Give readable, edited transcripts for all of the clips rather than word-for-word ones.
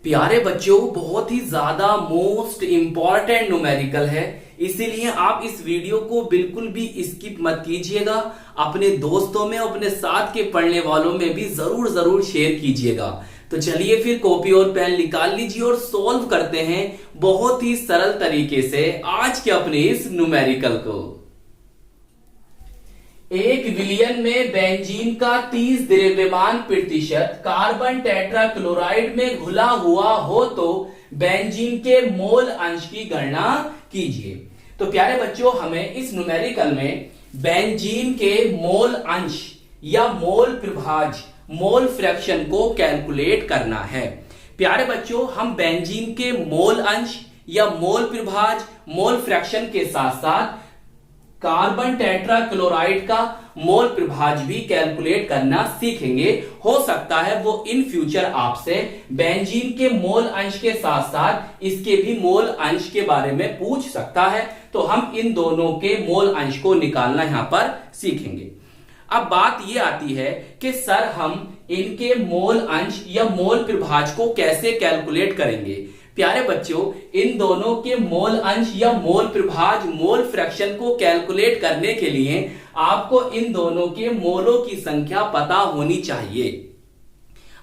प्यारे बच्चों, बहुत ही ज्यादा मोस्ट इंपॉर्टेंट न्यूमेरिकल है, इसीलिए आप इस वीडियो को बिल्कुल भी स्किप मत कीजिएगा। अपने दोस्तों में, अपने साथ के पढ़ने वालों में भी जरूर जरूर शेयर कीजिएगा। तो चलिए फिर कॉपी और पेन निकाल लीजिए और सॉल्व करते हैं बहुत ही सरल तरीके से आज के अपने इस न्यूमेरिकल को। एक विलयन में बेंजीन का 30 द्रव्यमान प्रतिशत कार्बन टेट्राक्लोराइड में घुला हुआ हो तो बेंजीन के मोल अंश की गणना कीजिए। तो प्यारे बच्चों, हमें इस न्यूमेरिकल में बेंजीन के मोल अंश या मोल प्रभाज, मोल फ्रैक्शन को कैलकुलेट करना है। प्यारे बच्चों, हम बेंजीन के मोल अंश या मोल प्रभाज, मोल फ्रैक्शन के साथ साथ कार्बन टेट्राक्लोराइड का मोल प्रभाज भी कैलकुलेट करना सीखेंगे। हो सकता है वो इन फ्यूचर आपसे बेंजीन के मोल अंश के साथ साथ इसके भी मोल अंश के बारे में पूछ सकता है, तो हम इन दोनों के मोल अंश को निकालना यहां पर सीखेंगे। अब बात ये आती है कि सर हम इनके मोल अंश या मोल प्रभाज को कैसे कैलकुलेट करेंगे। प्यारे बच्चों, इन दोनों के मोल अंश या मोल प्रभाज, मोल फ्रैक्शन को कैलकुलेट करने के लिए आपको इन दोनों के मोलों की संख्या पता होनी चाहिए।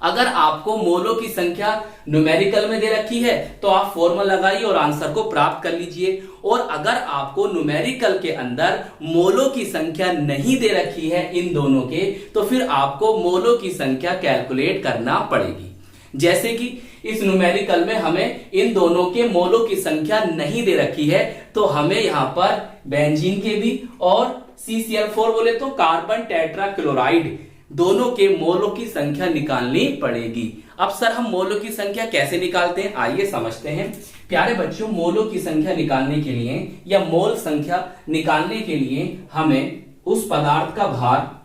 अगर आपको मोलों की संख्या न्यूमेरिकल में दे रखी है तो आप फॉर्मूला लगाइए और आंसर को प्राप्त कर लीजिए। और अगर आपको न्यूमेरिकल के अंदर मोलों की संख्या नहीं दे रखी है इन दोनों के, तो फिर आपको मोलों की संख्या कैलकुलेट करना पड़ेगी। जैसे कि इस न्यूमेरिकल में हमें इन दोनों के मोलों की संख्या नहीं दे रखी है, तो हमें यहां पर बेंजीन के भी और CCl4 बोले तो कार्बन टेट्राक्लोराइड दोनों के मोलों की संख्या निकालनी पड़ेगी। अब सर हम मोलों की संख्या कैसे निकालते हैं, आइए समझते हैं। प्यारे बच्चों, मोलों की संख्या निकालने के लिए या मोल संख्या निकालने के लिए हमें उस पदार्थ का भार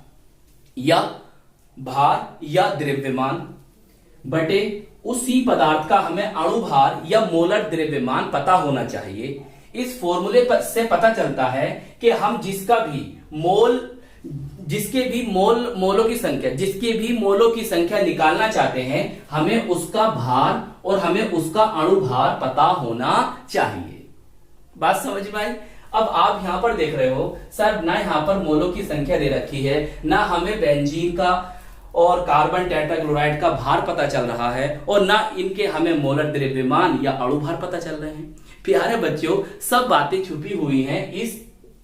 या द्रव्यमान बटे उसी पदार्थ का हमें अणुभार या मोलर द्रव्यमान पता होना चाहिए। इस फॉर्मूले से पता चलता है कि हम जिसके भी मोलों की संख्या निकालना चाहते हैं, हमें उसका भार और हमें उसका अणुभार पता होना चाहिए। बात समझ में आई? अब आप यहां पर देख रहे हो सर, ना यहां पर मोलों की संख्या दे रखी है, ना हमें बेंजीन का और कार्बन टेट्राक्लोराइड का भार पता चल रहा है, और ना इनके हमें मोलर द्रव्यमान या अणुभार पता चल रहे हैं। प्यारे बच्चों, सब बातें छुपी हुई हैं इस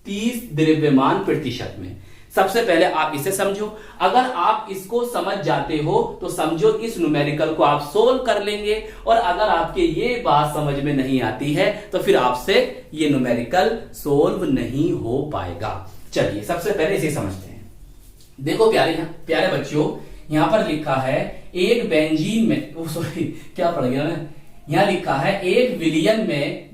30 द्रव्यमान प्रतिशत में। सबसे पहले आप इसे समझो। अगर आप इसको समझ जाते हो तो समझो इस न्यूमेरिकल को आप सोल्व कर लेंगे, और अगर आपके ये बात समझ में नहीं आती है तो फिर आपसे ये न्यूमेरिकल सोल्व नहीं हो पाएगा। चलिए सबसे पहले इसे समझते हैं। देखो प्यारे बच्चों, यहां पर लिखा है एक बेंजीन में, क्या पढ़ गया मैं, यहां लिखा है एक विलयन में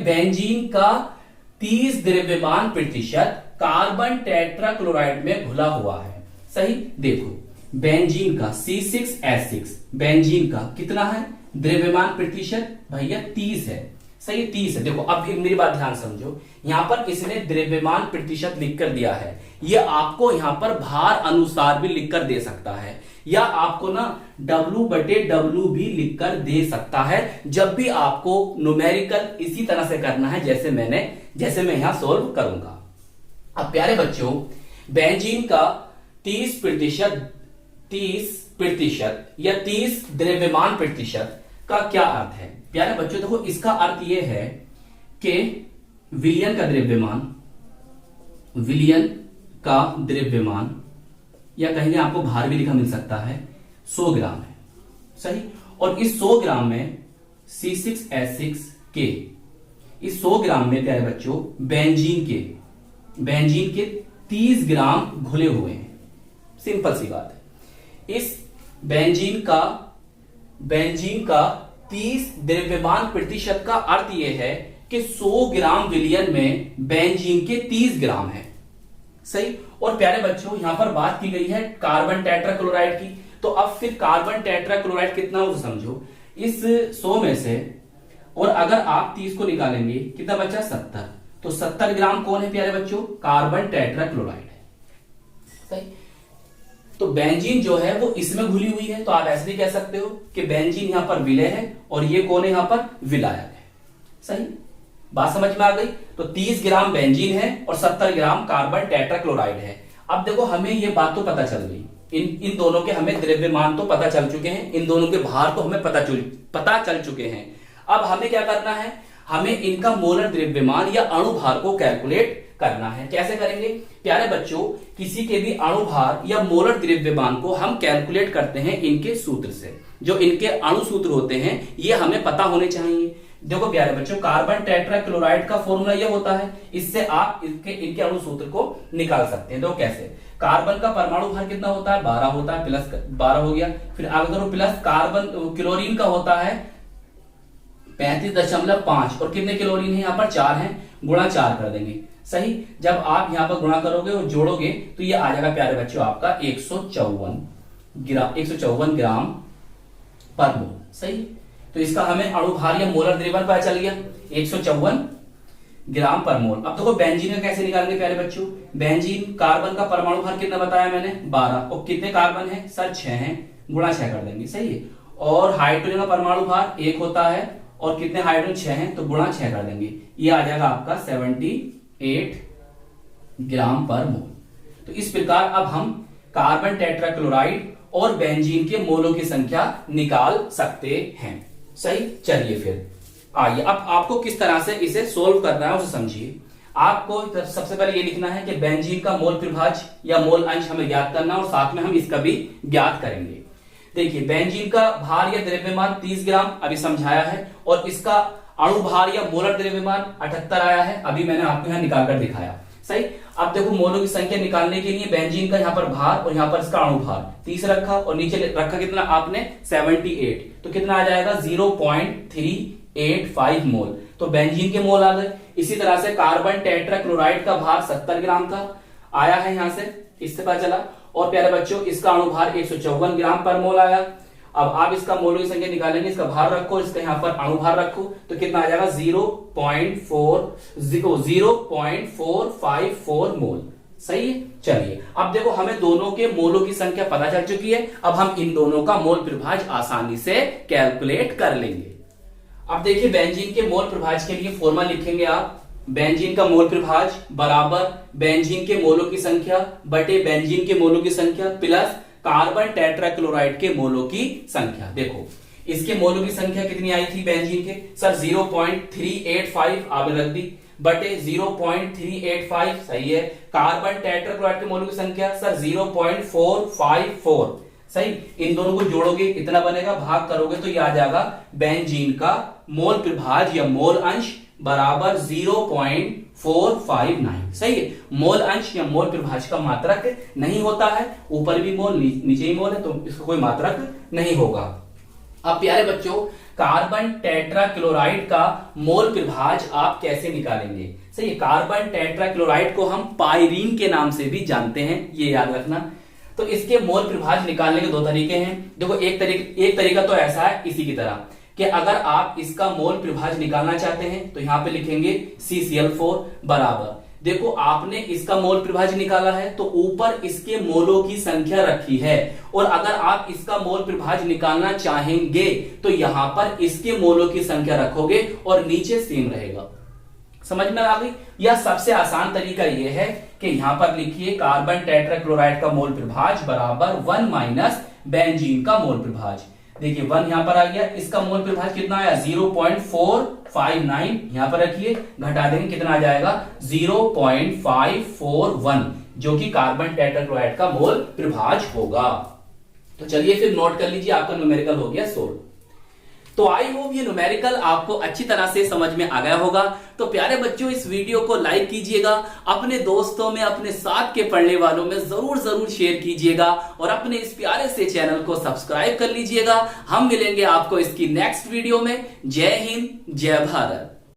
बेंजीन का 30 द्रव्यमान प्रतिशत कार्बन टेट्राक्लोराइड में घुला हुआ है। सही, देखो बेंजीन का C6H6, बेंजीन का कितना है द्रव्यमान प्रतिशत भैया 30 है। सही, 30 है। देखो अब मेरी बात ध्यान समझो, यहां पर इसने द्रव्यमान प्रतिशत लिखकर दिया है, ये आपको यहां पर भार अनुसार भी लिखकर दे सकता है, या आपको ना W/W भी लिखकर दे सकता है, जब भी आपको न्यूमेरिकल इसी तरह से करना है जैसे मैं यहां सोल्व करूंगा। अब प्यारे बच्चों, बेंजीन का 30% या 30 द्रव्यमान प्रतिशत का क्या अर्थ है। प्यारे बच्चों देखो, इसका अर्थ यह है कि विलयन का द्रव्यमान या कहेंगे आपको भार भी लिखा मिल सकता है, 100 ग्राम है। सही, और इस 100 ग्राम में C6H6 के इस 100 ग्राम में प्यारे बच्चों बेंजीन के 30 ग्राम घुले हुए हैं। सिंपल सी बात है। इस बेंजीन का 30 द्रव्यमान प्रतिशत का अर्थ यह है कि 100 ग्राम विलयन में बेंजीन के 30 ग्राम है। सही, और प्यारे बच्चों यहां पर बात की गई है कार्बन टेट्राक्लोराइड की, तो अब फिर कार्बन टेट्राक्लोराइड कितना हो समझो, इस 100 में से, और अगर आप 30 को निकालेंगे कितना बचा 70, तो 70 ग्राम कौन है प्यारे बच्चों, कार्बन टेट्राक्लोराइड है। सही, तो बेंजीन जो है वो इसमें घुली हुई है, तो आप ऐसे भी कह सकते हो कि बेंजीन यहां पर विलय है और ये कौन है, यहां पर विलायक है। सही बात समझ में आ गई। तो 30 ग्राम बेंजीन है और 70 ग्राम कार्बन टेट्राक्लोराइड है। अब देखो हमें ये बात तो पता चल गई, इन दोनों के हमें द्रव्यमान तो पता चल चुके हैं, इन दोनों के भार तो हमें पता चल चुके हैं। अब हमें क्या करना है, हमें इनका मोलर द्रव्यमान या अणु भार को कैलकुलेट करना है। कैसे करेंगे प्यारे बच्चों, किसी के भी अणु भार या मोलर द्रव्यमान को हम कैलकुलेट करते हैं इनके सूत्र से। जो इनके अणु सूत्र होते हैं ये हमें पता होने चाहिए। देखो प्यारे बच्चों, कार्बन टेट्राक्लोराइड का फॉर्मूला ये होता है, इससे आप इनके अणु सूत्र को निकाल सकते हैं। तो कैसे, कार्बन का परमाणु भार कितना होता है, 12 होता है, प्लस 12 हो गया। फिर आगे करो प्लस कार्बन, क्लोरीन का होता है 35.5 और कितने क्लोरीन है यहाँ पर, 4 है, गुणा 4 कर देंगे। सही, जब आप यहाँ पर गुणा करोगे और जोड़ोगे तो ये आ जाएगा प्यारे बच्चों आपका 154 ग्राम पर मोल। सही, तो इसका हमें अणु भार या मोलर द्रव्यमान पता चल गया 154 ग्राम पर मोल। अब देखो बेंजीन का कैसे निकालेंगे प्यारे बच्चों, बेंजीन कार्बन का परमाणु भार कितना बताया मैंने, 12, और कितने कार्बन है सर 6 है, गुणा 6 कर देंगे। सही है, और हाइड्रोजन का परमाणु भार 1 होता है और कितने हाइड्रोजन 6 हैं, तो गुणा 6 कर देंगे। ये आ जाएगा आपका 78 ग्राम पर मोल। तो इस प्रकार अब हम कार्बन टेट्राक्लोराइड और बेंजीन के मोलों की संख्या निकाल सकते हैं। सही, चलिए फिर आइए अब आपको किस तरह से इसे सोल्व करना है उसे समझिए। आपको सबसे पहले ये लिखना है कि बेंजीन का मोल त्रिभाज्य या मोल अंश हमें ज्ञात करना और साथ में हम इसका भी ज्ञात करेंगे। देखिए बेंजीन का भार या द्रव्यमान 30 ग्राम अभी समझाया है और इसका अणु भार या मोलर द्रव्यमान 78 आया है, अभी मैंने आपको यहां निकाल कर दिखाया। सही, अब देखो मोलों की संख्या निकालने के लिए बेंजीन का यहाँ पर भार और यहाँ पर इसका अणु भार 30 रखा और नीचे रखा कितना आपने 78, तो कितना आ जाएगा 0.385 मोल। तो बेंजीन के मोल आ गए। इसी तरह से कार्बन टेट्राक्लोराइड का भार 70 ग्राम का आया है, यहां से इससे पता चला। और प्यारे बच्चों इसका अणु भार 154 ग्राम पर मोल आया। अब आप इसका मोलों की संख्या निकालेंगे, इसका भार रखो, इसका यहाँ पर अणु भार रखो, तो कितना आ जाएगा 0.454 मोल। सही है, चलिए अब देखो हमें दोनों के मोलों की संख्या पता चल चुकी है। अब हम इन दोनों का मोल प्रभाज्य आसानी से कैलकुलेट कर लेंगे। अब देखिए बेंजीन के मोल प्रभाज्य के लिए फॉर्मूला लिखेंगे आप, बेंजीन का मोल प्रभाज्य बराबर बेंजीन के मोलों की संख्या बटे बेंजीन के मोलों की संख्या प्लस कार्बन टेट्राक्लोराइड के मोलों की संख्या। देखो इसके मोलों की संख्या कितनी आई थी बेंजीन के, सर 0.385 आपने रख दी, बटे 0.385 सही है। कार्बन टेट्राक्लोराइड के मोलों की संख्या सर 0.454 सही। इन दोनों को जोड़ोगे इतना बनेगा, भाग करोगे तो ये आ जाएगा बेंजीन का मोल प्रभाज्य या मोल अंश बराबर 0.459 सही है। मोल अंश या मोल प्रभाज्य का मात्रक नहीं होता है, ऊपर भी मोल नीचे ही मोल है, तो इसका कोई मात्रक नहीं होगा। अब प्यारे बच्चों कार्बन टेट्राक्लोराइड का मोल प्रभाज्य आप कैसे निकालेंगे, सही है। कार्बन टेट्राक्लोराइड को हम पायरीन के नाम से भी जानते हैं, ये याद रखना। तो इसके मोल प्रभाज्य निकालने के दो तरीके हैं। देखो एक तरीका तो ऐसा है इसी की तरह कि अगर आप इसका मोल प्रभाज्य निकालना चाहते हैं तो यहां पे लिखेंगे CCl4 बराबर, देखो आपने इसका मोल प्रभाज्य निकाला है तो ऊपर इसके मोलों की संख्या रखी है, और अगर आप इसका मोल प्रभाज्य निकालना चाहेंगे तो यहां पर इसके मोलों की संख्या रखोगे और नीचे सेम रहेगा। समझ में आ गई। यह सबसे आसान तरीका यह है कि यहां पर लिखिए कार्बन टेट्राक्लोराइड का मोल प्रभाज्य बराबर 1 माइनस बेंजीन का मोल प्रभाज्य। देखिए 1 यहां पर आ गया, इसका मोल प्रभाज्य कितना आया 0.459, यहां पर रखिए, घटा देंगे कितना आ जाएगा 0.541, जो कि कार्बन टेट्राक्लोराइड का मोल प्रभाज्य होगा। तो चलिए फिर नोट कर लीजिए, आपका न्यूमेरिकल हो गया सोल्व। तो आई होप ये न्यूमेरिकल आपको अच्छी तरह से समझ में आ गया होगा। तो प्यारे बच्चों इस वीडियो को लाइक कीजिएगा, अपने दोस्तों में अपने साथ के पढ़ने वालों में जरूर शेयर कीजिएगा और अपने इस प्यारे से चैनल को सब्सक्राइब कर लीजिएगा। हम मिलेंगे आपको इसकी नेक्स्ट वीडियो में। जय हिंद, जय भारत।